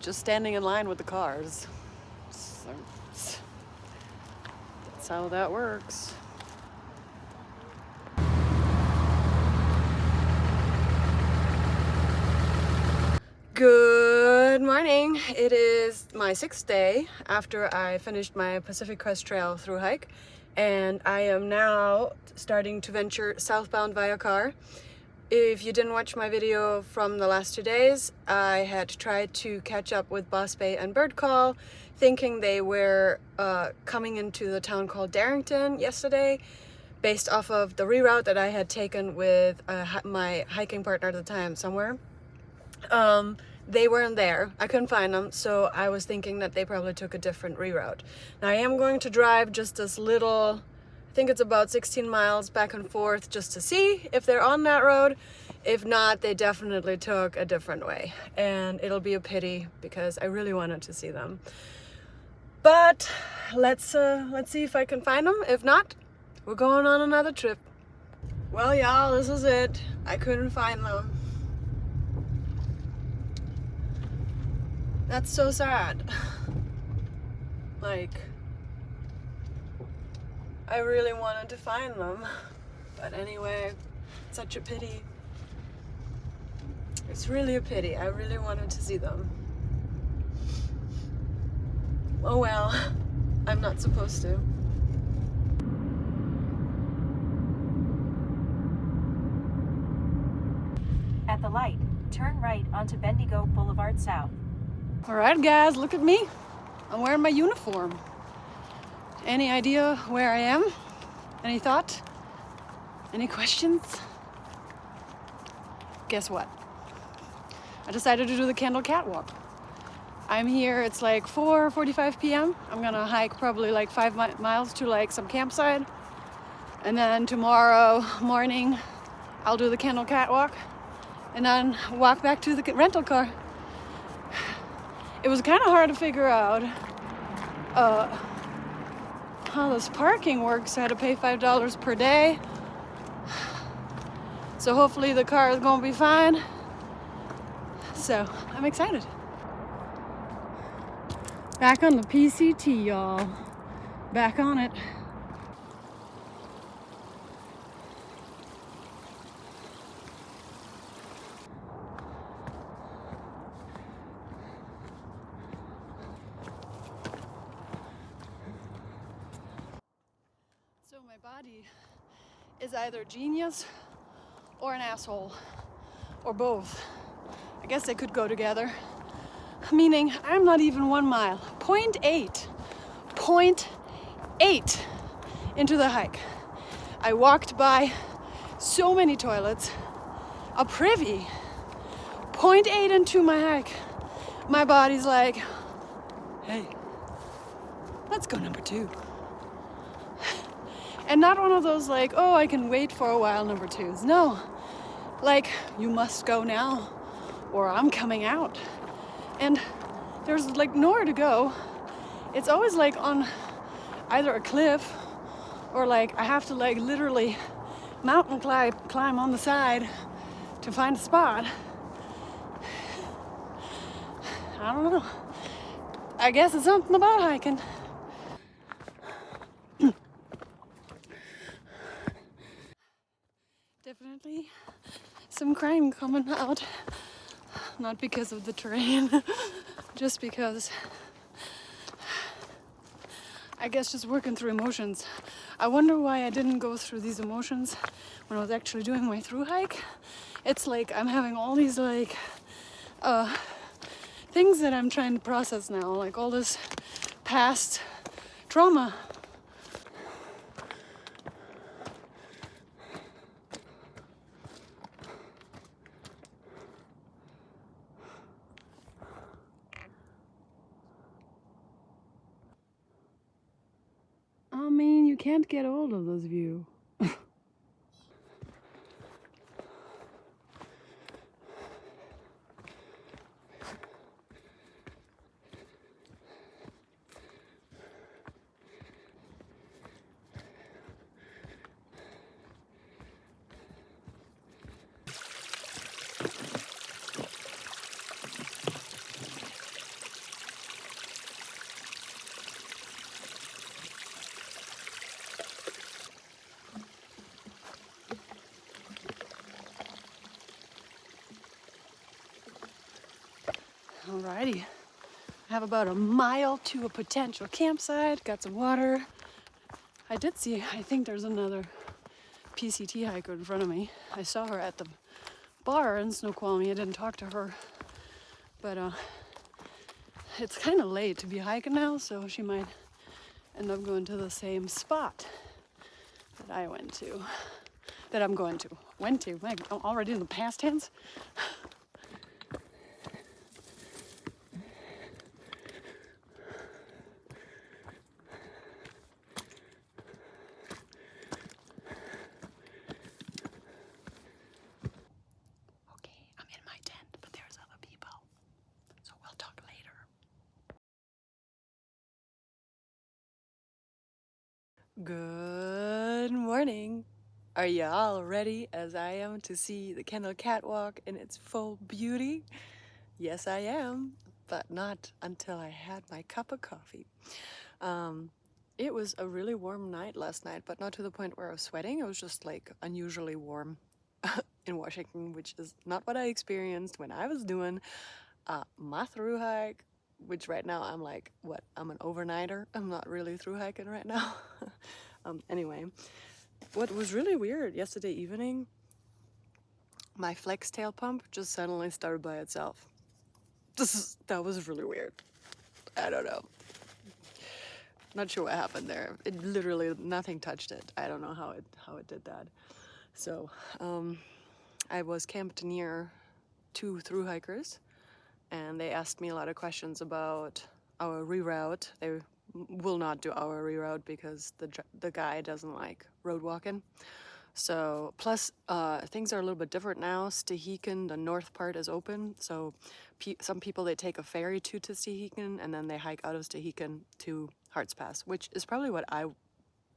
just standing in line with the cars. So, that's how that works. Good morning. It is my 6th day after I finished my Pacific Crest Trail through hike, and I am now starting to venture southbound via car. If you didn't watch my video from the last 2 days, I had tried to catch up with Boss Bay and Bird Call, thinking they were coming into the town called Darrington yesterday, based off of the reroute that I had taken with my hiking partner at the time somewhere. They weren't there. I couldn't find them, so I was thinking that they probably took a different reroute. Now I am going to drive just this little, I think it's about 16 miles back and forth just to see if they're on that road. If not, they definitely took a different way, and it'll be a pity because I really wanted to see them. But let's see if I can find them. If not, we're going on another trip. Well, y'all, this is it. I couldn't find them. That's so sad. Like, I really wanted to find them. But anyway, such a pity. It's really a pity. I really wanted to see them. Oh well, I'm not supposed to. At the light, turn right onto Bendigo Boulevard South. All right, guys, look at me. I'm wearing my uniform. Any idea where I am? Any thought? Any questions? Guess what? I decided to do the Kendall Catwalk. I'm here, it's like 4:45 p.m. I'm gonna hike probably like 5 miles to like some campsite. And then tomorrow morning, I'll do the Kendall Catwalk and then walk back to the rental car. It was kind of hard to figure out how this parking works. I had to pay $5 per day. So hopefully the car is gonna be fine. So I'm excited. Back on the PCT, y'all. Back on it. So my body is either genius or an asshole, or both. I guess they could go together. Meaning, I'm not even 1 mile. 0.8 into the hike. I walked by so many toilets, a privy. 0.8 into my hike. My body's like, hey, let's go number 2. And not one of those like, oh, I can wait for a while number 2s. No, like, you must go now or I'm coming out. And there's like nowhere to go. It's always like on either a cliff or like I have to like literally mountain climb on the side to find a spot. I don't know. I guess it's something about hiking. Definitely some crime coming out. Not because of the terrain, just because I guess just working through emotions. I wonder why I didn't go through these emotions when I was actually doing my through hike. It's like I'm having all these like things that I'm trying to process now, like all this past trauma. I mean, you can't get old of this view. Alrighty, I have about a mile to a potential campsite, got some water. I did see, I think there's another PCT hiker in front of me. I saw her at the bar in Snoqualmie. I didn't talk to her, but it's kind of late to be hiking now, so she might end up going to the same spot that I went to, that I'm going to, went to. I'm already in the past tense. I'm in my tent, but there's other people, so we'll talk later. Good morning. Are y'all ready as I am to see the Kendall Catwalk in its full beauty? Yes, I am, but not until I had my cup of coffee. It was a really warm night last night, but not to the point where I was sweating. It was just like unusually warm in Washington, which is not what I experienced when I was doing my through hike, which right now I'm like, what, I'm an overnighter. I'm not really through hiking right now. Anyway, what was really weird yesterday evening, my flex tail pump just suddenly started by itself. That was really weird. I don't know. Not sure what happened there. It literally, nothing touched it. I don't know how it did that. So, I was camped near 2 through hikers, and they asked me a lot of questions about our reroute. They will not do our reroute because the guy doesn't like road walking. So, plus, things are a little bit different now. Stehekin, the north part, is open. So, some people, they take a ferry to Stehekin, and then they hike out of Stehekin to Harts Pass, which is probably what I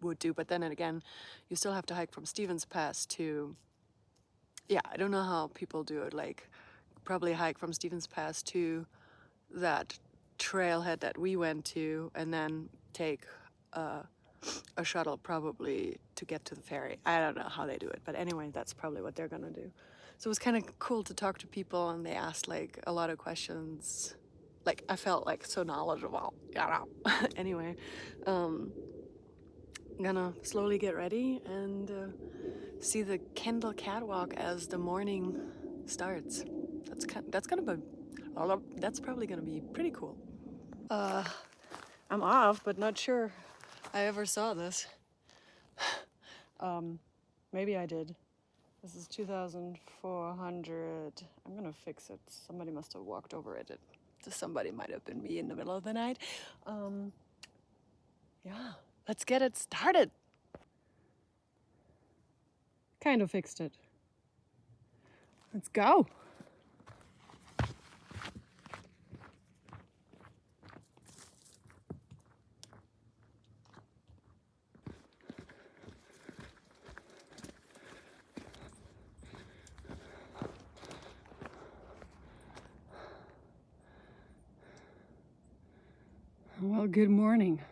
would do. But then again, you still have to hike from Stevens Pass to, yeah, I don't know how people do it. Like, probably hike from Stevens Pass to that trailhead that we went to, and then take a shuttle probably to get to the ferry. I don't know how they do it, but anyway, that's probably what they're gonna do. So it was kind of cool to talk to people, and they asked like a lot of questions. Like, I felt like so knowledgeable, you know. Anyway, I'm gonna slowly get ready and see the Kendall Catwalk as the morning starts. That's probably gonna be pretty cool. I'm off, but not sure I ever saw this. Maybe I did. This is 2,400. I'm gonna fix it. Somebody must have walked over it. Somebody might have been me in the middle of the night. Yeah, let's get it started. Kind of fixed it. Let's go. Well, good morning.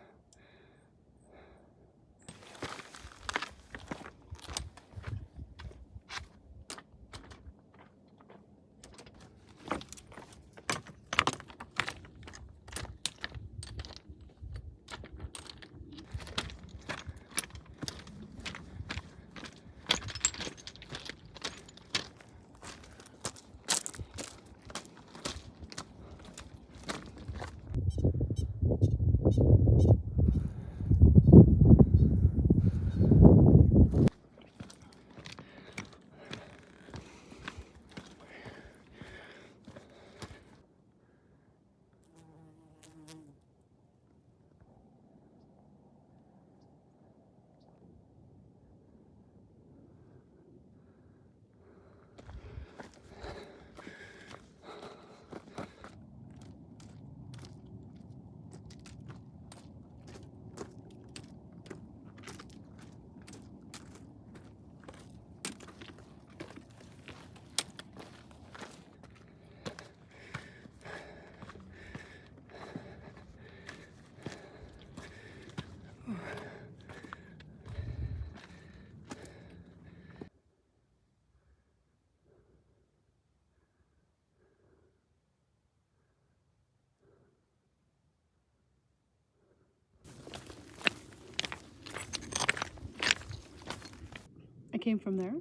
came from there.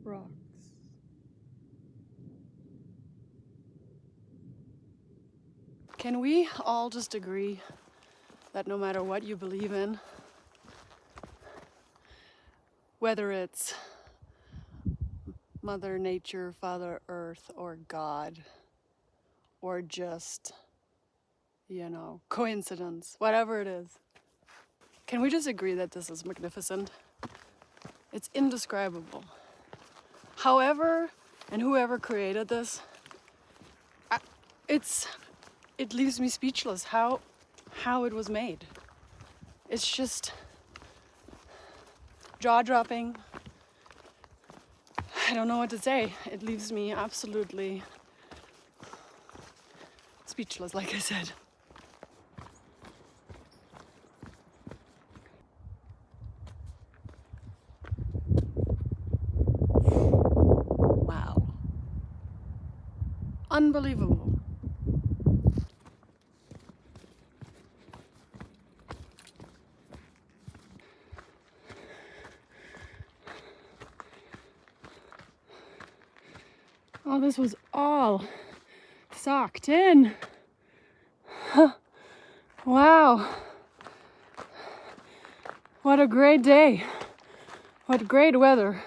Rocks. Can we all just agree that no matter what you believe in, whether it's Mother Nature, Father Earth, or God, or just, you know, coincidence, whatever it is, can we just agree that this is magnificent? It's indescribable. However, and whoever created this, it leaves me speechless how it was made. It's just jaw-dropping. I don't know what to say. It leaves me absolutely speechless, like I said. Wow. Unbelievable. Oh, this was all socked in. Wow. What a great day. What great weather.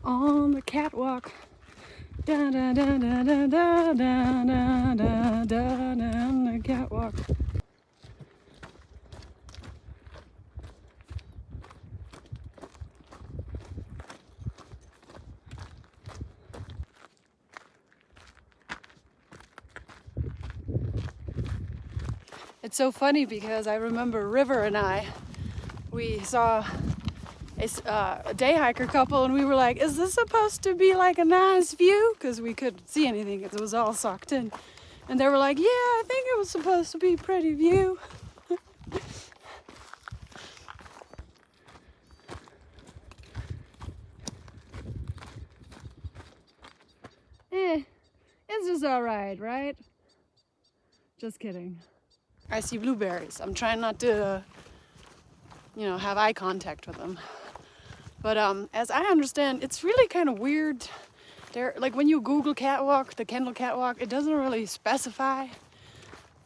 On the catwalk. Da da da da da da da da da da on the catwalk. It's so funny because I remember River and we saw a day hiker couple and we were like, is this supposed to be like a nice view? Because we couldn't see anything because it was all socked in. And they were like, yeah, I think it was supposed to be a pretty view. It's just alright, right? Just kidding. I see blueberries. I'm trying not to, you know, have eye contact with them. But as I understand, it's really kind of weird. Like when you Google catwalk, the Kendall catwalk, it doesn't really specify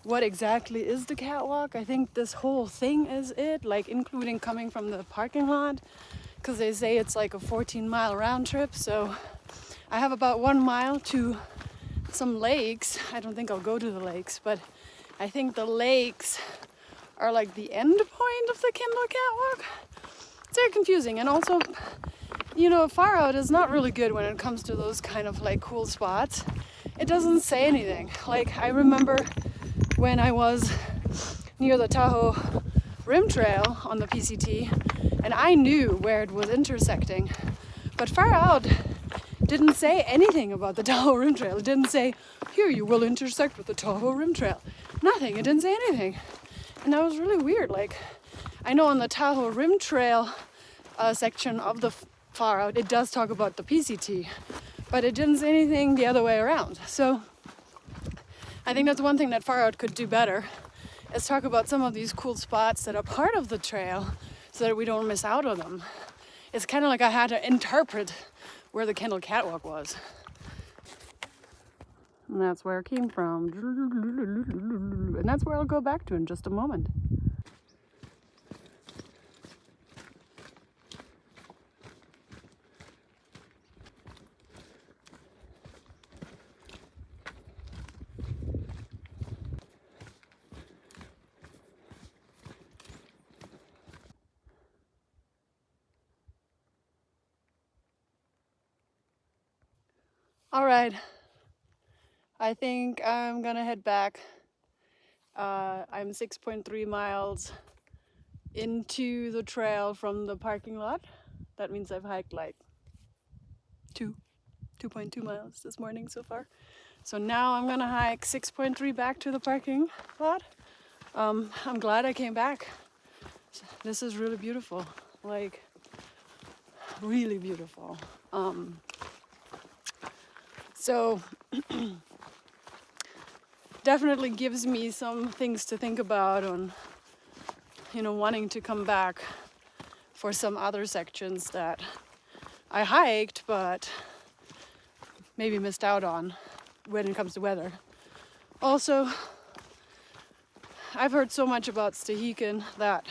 what exactly is the catwalk. I think this whole thing is it, like including coming from the parking lot, because they say it's like a 14-mile round trip. So I have about 1 mile to some lakes. I don't think I'll go to the lakes, but I think the lakes are like the end point of the Kendall catwalk. It's very confusing, and also, you know, far out is not really good when it comes to those kind of like cool spots. It doesn't say anything. Like I remember when I was near the Tahoe Rim Trail on the PCT, and I knew where it was intersecting, but far out didn't say anything about the Tahoe Rim Trail. It didn't say, here you will intersect with the Tahoe Rim Trail. Nothing, it didn't say anything. And that was really weird. Like, I know on the Tahoe Rim Trail section of the far out, it does talk about the PCT, but it didn't say anything the other way around. So I think that's one thing that far out could do better, is talk about some of these cool spots that are part of the trail so that we don't miss out on them. It's kind of like I had to interpret where the Kendall catwalk was. And that's where it came from. And that's where I'll go back to in just a moment. All right, I think I'm gonna head back. I'm 6.3 miles into the trail from the parking lot. That means I've hiked like 2.2 miles this morning so far. So now I'm gonna hike 6.3 back to the parking lot. I'm glad I came back. This is really beautiful, like really beautiful. So definitely gives me some things to think about on, wanting to come back for some other sections that I hiked but maybe missed out on when it comes to weather. Also, I've heard so much about Stehekin that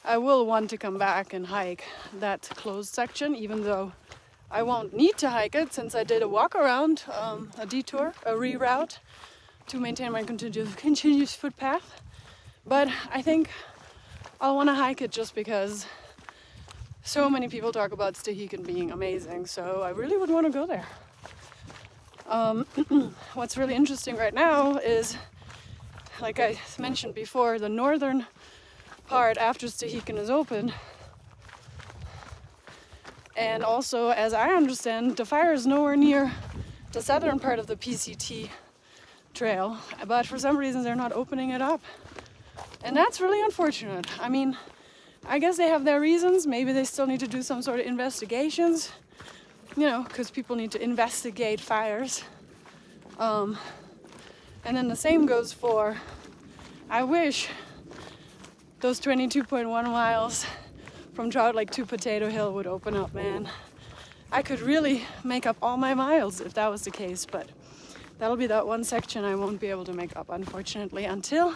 I will want to come back and hike that closed section, even though I won't need to hike it since I did a walk around, a detour, a reroute to maintain my continuous footpath. But I think I'll want to hike it just because so many people talk about Stehekin being amazing, so I really would want to go there. What's really interesting right now is, like I mentioned before, the northern part after Stehekin is open. And also, as I understand, the fire is nowhere near the southern part of the PCT trail, but for some reason they're not opening it up. And that's really unfortunate. I mean, I guess they have their reasons. Maybe they still need to do some sort of investigations, because people need to investigate fires. And then the same goes for, I wish those 22.1 miles from Trout Lake to Potato Hill would open up, man. I could really make up all my miles if that was the case, but that'll be that one section I won't be able to make up, unfortunately, until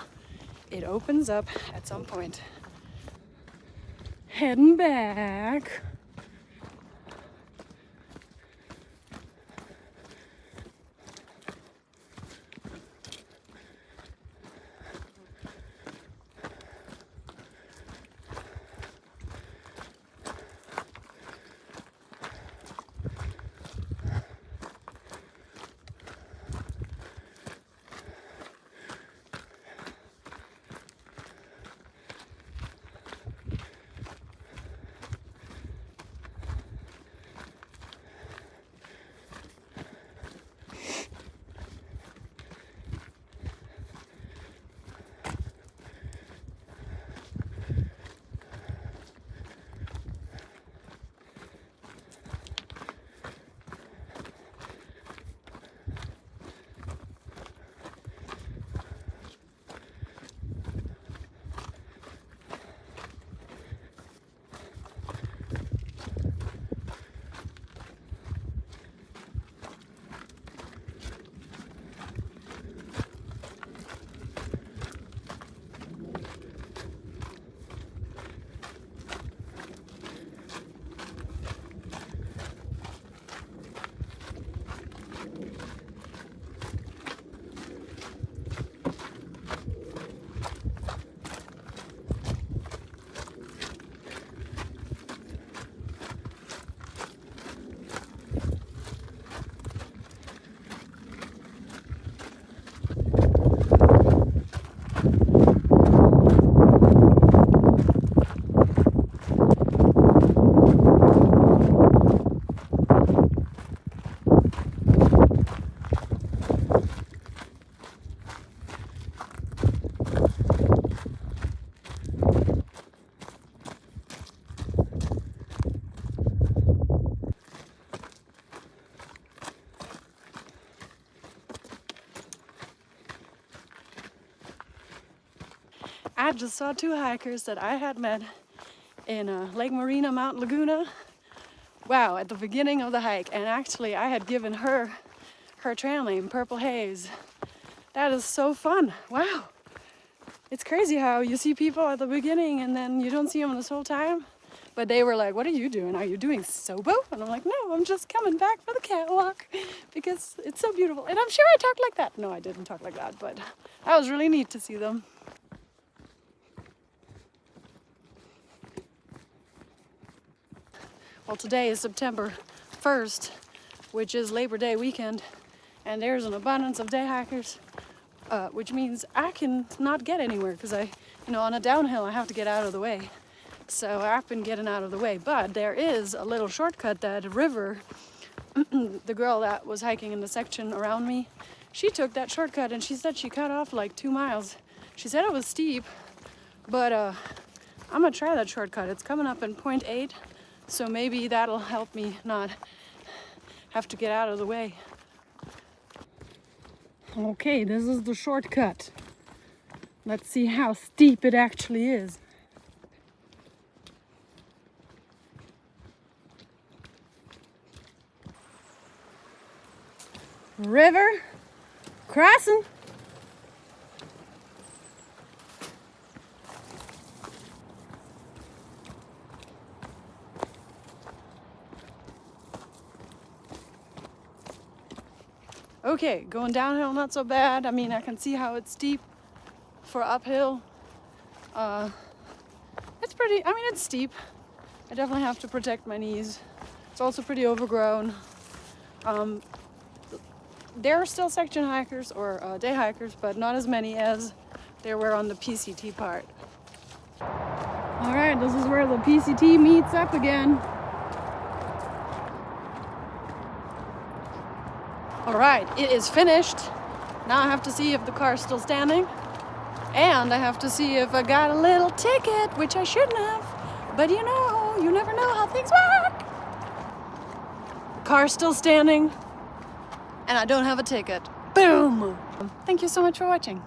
it opens up at some point. Heading back. I just saw two hikers that I had met in Lake Marina, Mount Laguna. Wow, at the beginning of the hike. And actually, I had given her trail name, Purple Haze. That is so fun. Wow. It's crazy how you see people at the beginning and then you don't see them this whole time. But they were like, what are you doing? Are you doing Sobo? And I'm like, no, I'm just coming back for the catwalk because it's so beautiful. And I'm sure I talked like that. No, I didn't talk like that, but that was really neat to see them. Well, today is September 1st, which is Labor Day weekend. and there's an abundance of day hikers, which means I can not get anywhere because on a downhill I have to get out of the way. So I've been getting out of the way, but there is a little shortcut that River, the girl that was hiking in the section around me, she took that shortcut and she said she cut off like 2 miles. She said it was steep, but I'm gonna try that shortcut. It's coming up in 0.8, so maybe that'll help me not have to get out of the way. Okay, this is the shortcut. Let's see how steep it actually is. River Crossin. Okay, going downhill not so bad. I mean, I can see how it's steep for uphill. It's pretty, I mean, it's steep. I definitely have to protect my knees. It's also pretty overgrown. There are still section hikers or day hikers, but not as many as there were on the PCT part. All right, this is where the PCT meets up again. All right, it is finished. Now I have to see if the car's still standing, and I have to see if I got a little ticket, which I shouldn't have, but you never know how things work. The car's still standing, and I don't have a ticket. Boom! Thank you so much for watching.